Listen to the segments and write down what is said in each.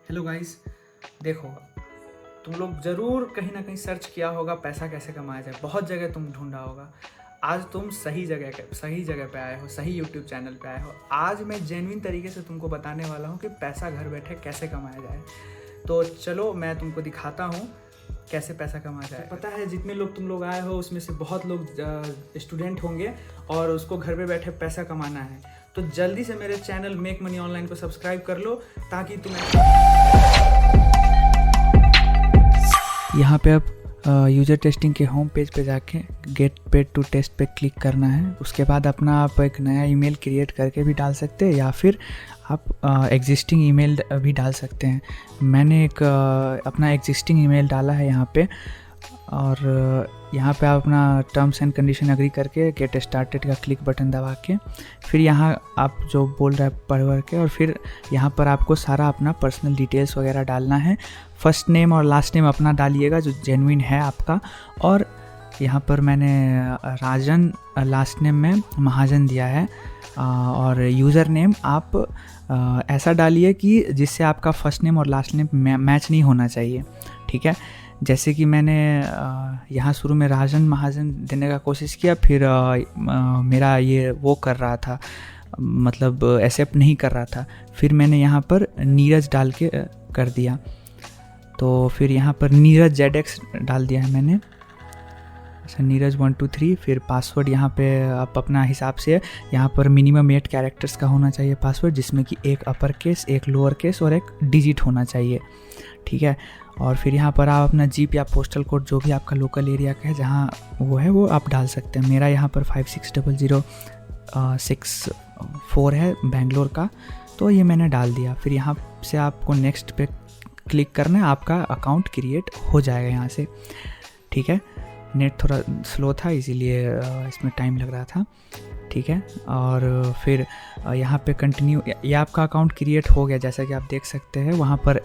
Hello guys, देखो तुम लोग ज़रूर कहीं ना कहीं सर्च किया होगा पैसा कैसे कमाया जाए। बहुत जगह तुम ढूंढा होगा। आज तुम सही जगह पे आए हो, सही यूट्यूब चैनल पे आए हो। आज मैं जेन्युइन तरीके से तुमको बताने वाला हूँ कि पैसा घर बैठे कैसे कमाया जाए। तो चलो मैं तुमको दिखाता हूँ कैसे पैसा कमाया जाए। पता है जितने लोग तुम लोग आए हो उसमें से बहुत लोग स्टूडेंट होंगे और उसको घर पे बैठे पैसा कमाना है। तो जल्दी से मेरे चैनल मेक मनी ऑनलाइन को सब्सक्राइब कर लो ताकि तुम्हें यहाँ पे आप यूज़र टेस्टिंग के होम पेज पे जाके गेट पेड टू टेस्ट पे क्लिक करना है। उसके बाद अपना आप एक नया ईमेल क्रिएट करके भी डाल सकते हैं या फिर आप एग्जिस्टिंग ईमेल भी डाल सकते हैं। मैंने एक अपना एग्जिस्टिंग ईमेल डाला है यहाँ पे, और यहाँ पे आप अपना टर्म्स एंड कंडीशन एग्री करके गेट स्टार्टेड का क्लिक बटन दबा के फिर यहाँ आप जो बोल रहे हैं पढ़ कर के, और फिर यहाँ पर आपको सारा अपना पर्सनल डिटेल्स वगैरह डालना है। फर्स्ट नेम और लास्ट नेम अपना डालिएगा जो जेन्युइन है आपका। और यहाँ पर मैंने राजन लास्ट नेम में महाजन दिया है, और यूज़र नेम आप ऐसा डालिए कि जिससे आपका फर्स्ट नेम और लास्ट नेम मैच नहीं होना चाहिए, ठीक है। जैसे कि मैंने यहाँ शुरू में राजन महाजन देने का कोशिश किया, फिर मेरा ये वो कर रहा था, मतलब एक्सेप्ट नहीं कर रहा था। फिर मैंने यहाँ पर नीरज डाल के कर दिया। तो फिर यहाँ पर नीरज ZX डाल दिया है मैंने। अच्छा, नीरज 1 2 3। फिर पासवर्ड यहाँ पे आप अपना हिसाब से, यहाँ पर मिनिमम 8 कैरेक्टर्स का होना चाहिए पासवर्ड, जिसमें कि एक अपर केस, एक लोअर केस और एक डिजिट होना चाहिए, ठीक है। और फिर यहाँ पर आप अपना जीप या पोस्टल कोड जो भी आपका लोकल एरिया का है जहाँ वो है वो आप डाल सकते हैं। मेरा यहाँ पर 560064 है बेंगलोर का, तो ये मैंने डाल दिया। फिर यहाँ से आपको नेक्स्ट पे क्लिक करना है, आपका अकाउंट क्रिएट हो जाएगा यहाँ से, ठीक है। नेट थोड़ा स्लो था इसीलिए इसमें टाइम लग रहा था, ठीक है। और फिर यहाँ पे कंटिन्यू, ये आपका अकाउंट क्रिएट हो गया जैसा कि आप देख सकते हैं। वहाँ पर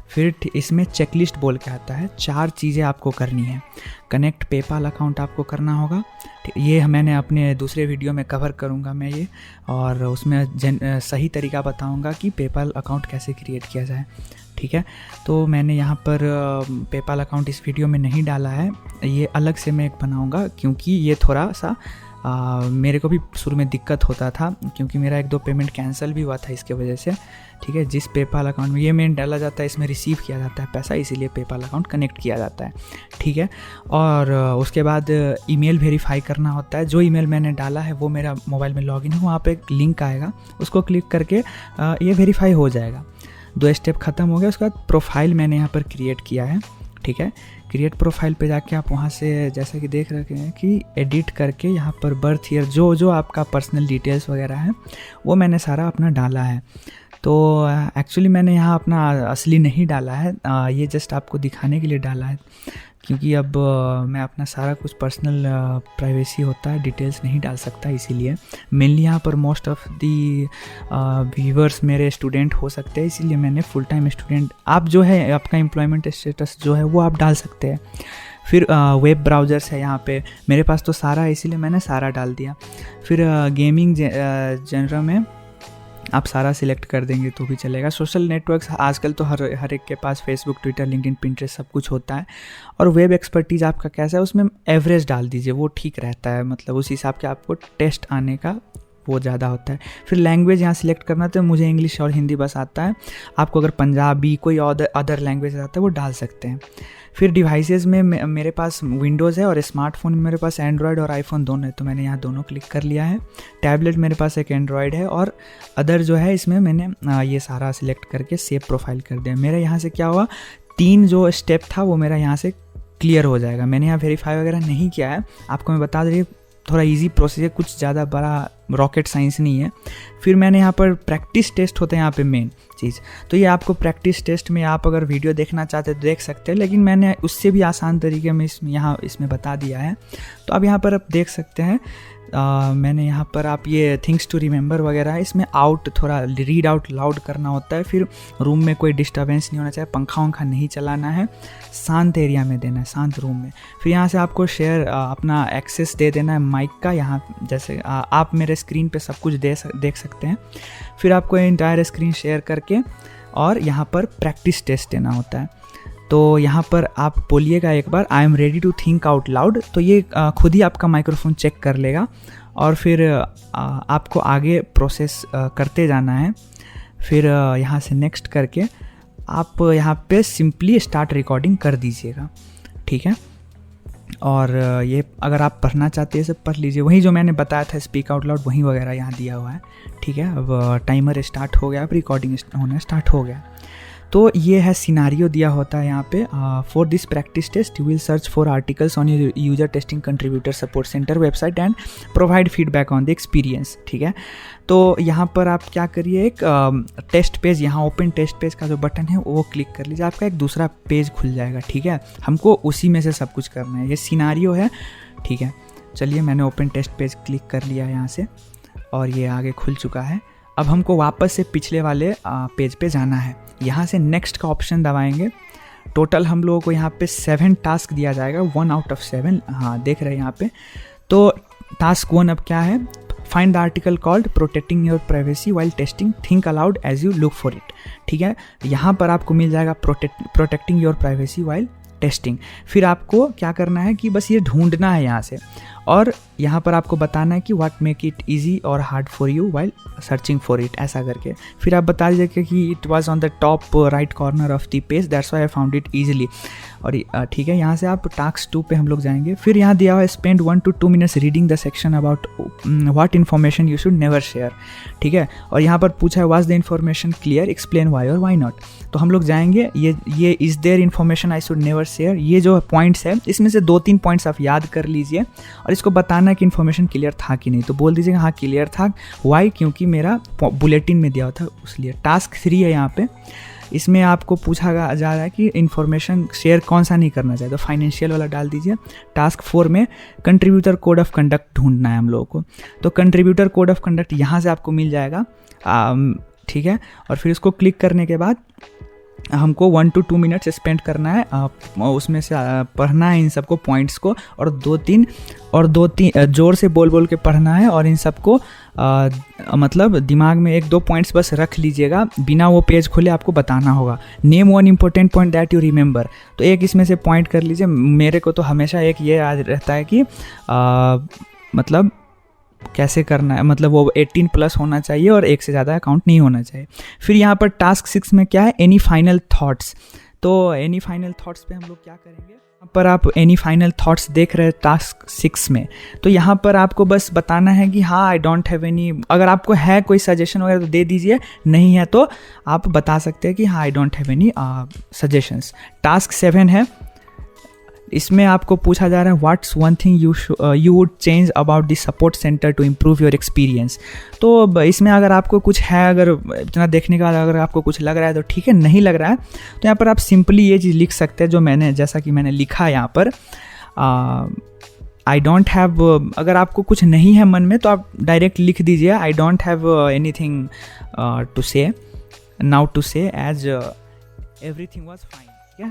फिर इसमें चेकलिस्ट बोल के आता है। 4 चीज़ें आपको करनी है। कनेक्ट पेपाल अकाउंट आपको करना होगा, ये मैंने अपने दूसरे वीडियो में कवर करूँगा मैं ये, और उसमें सही तरीका बताऊँगा कि पेपाल अकाउंट कैसे क्रिएट किया जाए, ठीक है। तो मैंने यहाँ पर पेपाल अकाउंट इस वीडियो में नहीं डाला है, ये अलग से मैं एक बनाऊँगा, क्योंकि ये थोड़ा सा मेरे को भी शुरू में दिक्कत होता था, क्योंकि मेरा 1-2 पेमेंट कैंसिल भी हुआ था इसके वजह से, ठीक है। जिस पेपाल अकाउंट में ये मेन डाला जाता है इसमें रिसीव किया जाता है पैसा, इसीलिए पेपाल अकाउंट कनेक्ट किया जाता है, ठीक है। और उसके बाद ईमेल वेरीफाई करना होता है। जो ईमेल मैंने डाला है वो मेरा मोबाइल में लॉगिन है, वहाँ पे एक लिंक आएगा, उसको क्लिक करके ये वेरीफाई हो जाएगा। 2 स्टेप ख़त्म हो गया। उसके बाद प्रोफाइल मैंने यहाँ पर क्रिएट किया है, ठीक है। क्रिएट प्रोफाइल पे जाके आप वहाँ से जैसा कि देख रहे हैं कि एडिट करके यहाँ पर बर्थ ईयर जो आपका पर्सनल डिटेल्स वगैरह है वो मैंने सारा अपना डाला है। तो एक्चुअली मैंने यहाँ अपना असली नहीं डाला है, ये जस्ट आपको दिखाने के लिए डाला है, क्योंकि अब मैं अपना सारा कुछ पर्सनल प्राइवेसी होता है, डिटेल्स नहीं डाल सकता, इसीलिए मेनली यहाँ पर मोस्ट ऑफ दी व्यूअर्स मेरे स्टूडेंट हो सकते हैं, इसीलिए मैंने फुल टाइम स्टूडेंट, आप जो है आपका एम्प्लॉयमेंट स्टेटस जो है वो आप डाल सकते हैं। फिर वेब ब्राउज़र्स है यहाँ पे, मेरे पास तो सारा है इसीलिए मैंने सारा डाल दिया। फिर गेमिंग जनर में आप सारा सिलेक्ट कर देंगे तो भी चलेगा। सोशल नेटवर्क्स आजकल तो हर एक के पास फेसबुक, ट्विटर, लिंक्डइन, पिंटरेस्ट सब कुछ होता है। और वेब एक्सपर्टीज़ आपका कैसा है उसमें एवरेज डाल दीजिए, वो ठीक रहता है, मतलब उस हिसाब के आपको टेस्ट आने का वो ज़्यादा होता है। फिर लैंग्वेज यहाँ सिलेक्ट करना, तो मुझे इंग्लिश और हिंदी बस आता है, आपको अगर पंजाबी कोई अदर लैंग्वेज आता है वो डाल सकते हैं। फिर डिवाइसेस में मेरे पास विंडोज़ है और स्मार्टफोन में मेरे पास एंड्रॉयड और आईफोन दोनों है, तो मैंने यहाँ दोनों क्लिक कर लिया है। टैबलेट मेरे पास एक एंड्रॉयड है, और अदर जो है इसमें मैंने ये सारा सिलेक्ट करके सेव प्रोफाइल कर दिया। मेरा यहाँ से क्या हुआ, 3 जो स्टेप था वो मेरा यहाँ से क्लियर हो जाएगा। मैंने यहाँ वेरीफाई वगैरह नहीं किया है, आपको मैं बता दे, थोड़ा इजी प्रोसीजर, कुछ ज़्यादा बड़ा रॉकेट साइंस नहीं है। फिर मैंने यहाँ पर प्रैक्टिस टेस्ट होते हैं यहाँ पे मेन चीज़, तो ये आपको प्रैक्टिस टेस्ट में आप अगर वीडियो देखना चाहते तो देख सकते हैं, लेकिन मैंने उससे भी आसान तरीके में इसमें बता दिया है। तो अब यहाँ पर आप देख सकते हैं, मैंने यहाँ पर आप ये थिंग्स टू रिमेंबर वगैरह है, इसमें आउट थोड़ा रीड आउट लाउड करना होता है। फिर रूम में कोई डिस्टर्बेंस नहीं होना चाहिए, पंखा वंखा नहीं चलाना है, शांत एरिया में देना है, शांत रूम में। फिर यहाँ से आपको शेयर अपना एक्सेस दे देना है माइक का, यहाँ जैसे आप मेरे स्क्रीन पे सब कुछ देख सकते हैं। फिर आपको एंटायर स्क्रीन शेयर करके और यहाँ पर प्रैक्टिस टेस्ट देना होता है। तो यहाँ पर आप बोलिएगा एक बार I am ready to think out loud, तो ये खुद ही आपका माइक्रोफोन चेक कर लेगा और फिर आपको आगे प्रोसेस करते जाना है। फिर यहाँ से नेक्स्ट करके आप यहाँ पे सिंपली स्टार्ट रिकॉर्डिंग कर दीजिएगा, ठीक है। और ये अगर आप पढ़ना चाहते हैं सब पढ़ लीजिए, वही जो मैंने बताया था स्पीक आउट लाउड वहीं वगैरह यहाँ दिया हुआ है, ठीक है। अब टाइमर स्टार्ट हो गया, अब रिकॉर्डिंग होना स्टार्ट हो गया। तो ये है सिनारियो दिया होता है यहाँ पे, for this practice test you will search for articles on user testing contributor support centre website and provide feedback on the experience, ठीक है। तो यहाँ पर आप क्या करिए, एक टेस्ट पेज, यहाँ ओपन टेस्ट पेज का जो बटन है वो क्लिक कर लीजिए, आपका एक दूसरा पेज खुल जाएगा, ठीक है। हमको उसी में से सब कुछ करना है, ये सिनारियो है, ठीक है। चलिए मैंने ओपन टेस्ट पेज क्लिक कर लिया यहाँ से और ये आगे खुल चुका है। अब हमको वापस से पिछले वाले पेज पे जाना है। यहाँ से नेक्स्ट का ऑप्शन दबाएंगे। टोटल हम लोगों को यहाँ पे 7 टास्क दिया जाएगा, 1 आउट ऑफ 7, हाँ देख रहे हैं यहाँ पे। तो टास्क 1 अब क्या है, find the article called protecting your privacy while testing, think aloud as you look for it, ठीक है। यहाँ पर आपको मिल जाएगा protecting your privacy while testing. फिर आपको क्या करना है कि बस ये ढूंढना है यहाँ से, और यहाँ पर आपको बताना है कि व्हाट मेक इट इजी और hard for you while searching for it, ऐसा करके। फिर आप बता दीजिए कि it was on the top right corner of the page, that's why I found it easily, और ठीक है। यहाँ से आप टास्क 2 पे हम लोग जाएंगे। फिर यहाँ दिया हुआ है spend 1 to 2 minutes reading the section about what information you should never share, ठीक है। और यहाँ पर पूछा है was the information clear, explain why और वाई नॉट। तो हम लोग जाएंगे, ये is there information I should never share, ये जो पॉइंट्स है इसमें से 2-3 पॉइंट्स आप याद कर लीजिए और इसको बताना है कि इन्फॉर्मेशन क्लियर था कि नहीं। तो बोल दीजिएगा हाँ क्लियर था, वाई क्योंकि मेरा बुलेटिन में दिया हुआ था उसलिए। टास्क 3 है यहाँ पे, इसमें आपको पूछा जा रहा है कि इन्फॉर्मेशन शेयर कौन सा नहीं करना चाहिए, तो फाइनेंशियल वाला डाल दीजिए। टास्क 4 में कंट्रीब्यूटर कोड ऑफ कंडक्ट ढूंढना है हम लोगों को, तो कंट्रीब्यूटर कोड ऑफ कंडक्ट यहाँ से आपको मिल जाएगा, ठीक है। और फिर उसको क्लिक करने के बाद हमको 1 to 2 minutes स्पेंड करना है, उसमें से पढ़ना है इन सबको पॉइंट्स को, और 2-3 ज़ोर से बोल के पढ़ना है, और इन सबको मतलब दिमाग में 1-2 पॉइंट्स बस रख लीजिएगा, बिना वो पेज खोले आपको बताना होगा। Name 1 important point that you remember, तो एक इसमें से पॉइंट कर लीजिए। मेरे को तो हमेशा एक ये याद रहता है कि मतलब कैसे करना है, मतलब वो 18+ होना चाहिए और 1 से ज़्यादा अकाउंट नहीं होना चाहिए। फिर यहाँ पर टास्क 6 में क्या है, एनी फाइनल थॉट्स, तो एनी फाइनल थॉट्स पे हम लोग क्या करेंगे, यहाँ पर आप एनी फाइनल थॉट्स देख रहे हैं टास्क 6 में। तो यहाँ पर आपको बस बताना है कि हाँ आई डोंट हैव एनी, अगर आपको है कोई सजेशन वगैरह तो दे दीजिए, नहीं है तो आप बता सकते हैं कि हाँ I don't have any suggestions. Task 7 है, इसमें आपको पूछा जा रहा है what's one thing you would change about the support centre to improve your experience. तो इसमें अगर आपको कुछ है, अगर इतना देखने के बाद अगर आपको कुछ लग रहा है तो ठीक है, नहीं लग रहा है तो यहाँ पर आप सिंपली ये चीज़ लिख सकते हैं जो मैंने, जैसा कि मैंने लिखा है यहाँ पर, आई डोंट हैव, अगर आपको कुछ नहीं है मन में तो आप डायरेक्ट लिख दीजिए I don't have anything to say now to say as everything was fine.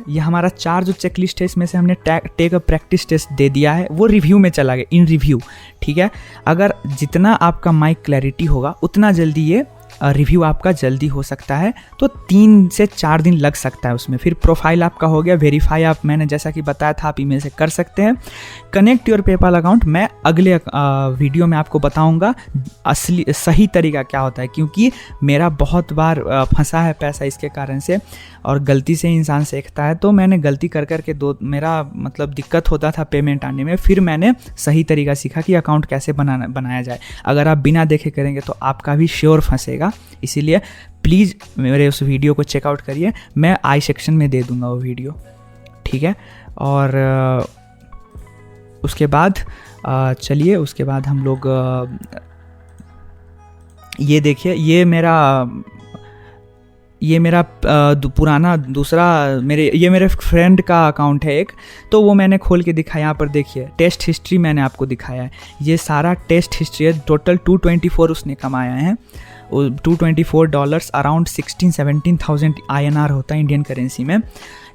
ये हमारा 4 जो चेकलिस्ट है इसमें से हमने टेक अ प्रैक्टिस टेस्ट दे दिया है, वो रिव्यू में चला गया, इन रिव्यू, ठीक है। अगर जितना आपका माइक क्लैरिटी होगा उतना जल्दी ये रिव्यू आपका जल्दी हो सकता है, तो 3 से 4 दिन लग सकता है उसमें। फिर प्रोफाइल आपका हो गया, वेरीफाई आप, मैंने जैसा कि बताया था आप ईमेल से कर सकते हैं। कनेक्ट योर पेपाल अकाउंट मैं अगले वीडियो में आपको बताऊंगा असली सही तरीका क्या होता है, क्योंकि मेरा बहुत बार फंसा है पैसा इसके कारण से, और गलती से इंसान सीखता है, तो मैंने गलती कर करके मेरा मतलब दिक्कत होता था पेमेंट आने में, फिर मैंने सही तरीका सीखा कि अकाउंट कैसे बनाया जाए। अगर आप बिना देखे करेंगे तो आपका भी श्योर फंसेगा, इसीलिए प्लीज़ मेरे उस वीडियो को चेकआउट करिए, मैं आई सेक्शन में दे दूंगा वो वीडियो, ठीक है। और उसके बाद चलिए, उसके बाद हम लोग ये देखिए, ये मेरा पुराना दूसरा ये मेरे फ्रेंड का अकाउंट है एक, तो वो मैंने खोल के दिखाया। यहाँ पर देखिए टेस्ट हिस्ट्री मैंने आपको दिखाया है, ये सारा टेस्ट हिस्ट्री है। टोटल 224 उसने कमाया है, $224 अराउंड 16-17,000 INR होता है इंडियन करेंसी में।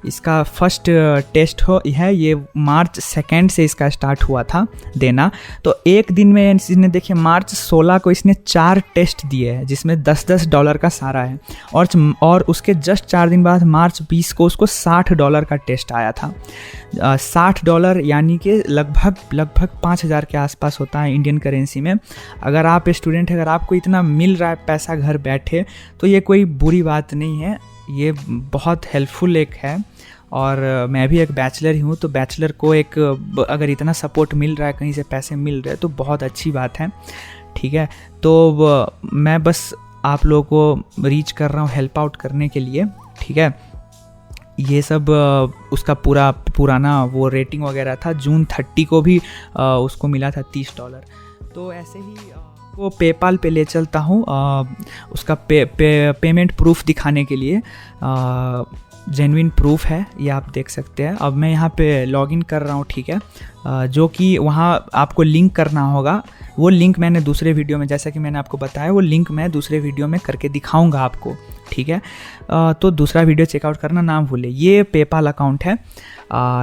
इसका फर्स्ट टेस्ट है, ये मार्च 2 से इसका स्टार्ट हुआ था देना। तो एक दिन में इसने देखिए मार्च 16 को इसने 4 टेस्ट दिए हैं, जिसमें $10 का सारा है। और उसके जस्ट 4 दिन बाद मार्च 20 को उसको $60 का टेस्ट आया था। $60 यानी कि लगभग 5,000 के आसपास होता है इंडियन करेंसी में। अगर आप स्टूडेंट हैं, अगर आपको इतना मिल रहा है पैसा घर बैठे, तो ये कोई बुरी बात नहीं है, ये बहुत हेल्पफुल एक है। और मैं भी एक बैचलर ही हूँ, तो बैचलर को एक अगर इतना सपोर्ट मिल रहा है, कहीं से पैसे मिल रहे हैं, तो बहुत अच्छी बात है। ठीक है, तो मैं बस आप लोगों को रीच कर रहा हूँ हेल्प आउट करने के लिए। ठीक है, ये सब उसका पुराना वो रेटिंग वगैरह था। जून 30 को भी उसको मिला था $30। तो ऐसे ही वो पेपाल पे ले चलता हूँ उसका पेमेंट प्रूफ दिखाने के लिए। जेन्युइन प्रूफ है, ये आप देख सकते हैं। अब मैं यहाँ पे लॉगिन कर रहा हूँ। ठीक है, जो कि वहाँ आपको लिंक करना होगा। वो लिंक मैंने दूसरे वीडियो में, जैसा कि मैंने आपको बताया, वो लिंक मैं दूसरे वीडियो में करके दिखाऊंगा आपको। ठीक है, तो दूसरा वीडियो चेकआउट करना ना भूले। ये पेपाल अकाउंट है,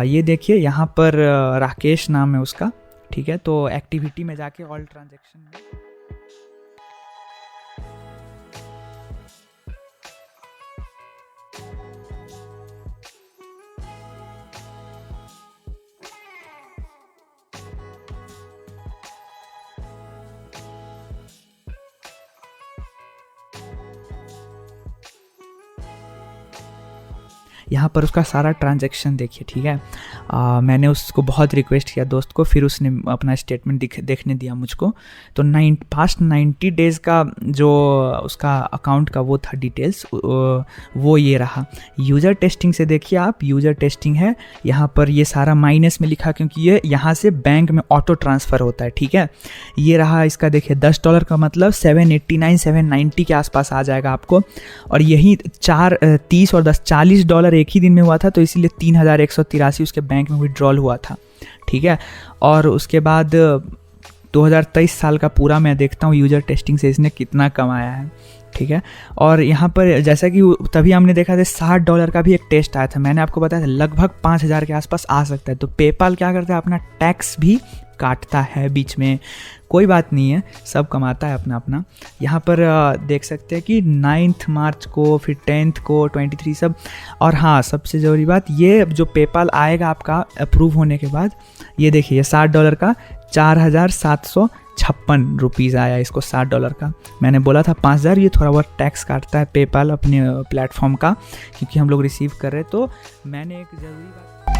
ये देखिए यहाँ पर राकेश नाम है उसका। ठीक है, तो एक्टिविटी में जाके ऑल ट्रांजेक्शन में यहाँ पर उसका सारा ट्रांजैक्शन देखिए। ठीक है, मैंने उसको बहुत रिक्वेस्ट किया दोस्त को, फिर उसने अपना स्टेटमेंट देखने दिया मुझको। तो पास्ट 90 डेज़ का जो उसका अकाउंट का वो था डिटेल्स, वो ये रहा। यूज़र टेस्टिंग से देखिए आप, यूज़र टेस्टिंग है यहाँ पर, ये सारा माइनस में लिखा, क्योंकि ये यहाँ से बैंक में ऑटो ट्रांसफ़र होता है। ठीक है, ये रहा इसका देखिए $10 का मतलब 789 790 के आसपास आ जाएगा आपको। और यही 30 और 10 $40 एक ही दिन में हुआ था, तो इसीलिए 3183 उसके बैंक में विड्रॉल हुआ था। ठीक है, और उसके बाद 2023 साल का पूरा मैं देखता हूँ यूज़र टेस्टिंग से इसने कितना कमाया है। ठीक है, और यहाँ पर जैसा कि तभी हमने देखा था $60 का भी एक टेस्ट आया था, मैंने आपको बताया था लगभग 5,000 के आसपास आ सकता है। तो पेपाल क्या करता है, अपना टैक्स भी काटता है बीच में, कोई बात नहीं है, सब कमाता है अपना अपना। यहाँ पर देख सकते हैं कि 9 मार्च को, फिर 10 को, 23 सब। और हाँ, सबसे ज़रूरी बात, ये जो पेपाल आएगा आपका अप्रूव होने के बाद, ये देखिए $60 का 4,756 रुपीज़ आया इसको। $60 का, मैंने बोला था 5,000, ये थोड़ा बहुत टैक्स काटता है पेपाल अपने प्लेटफॉर्म का, क्योंकि हम लोग रिसीव कर रहे। तो मैंने एक ज़रूरी बात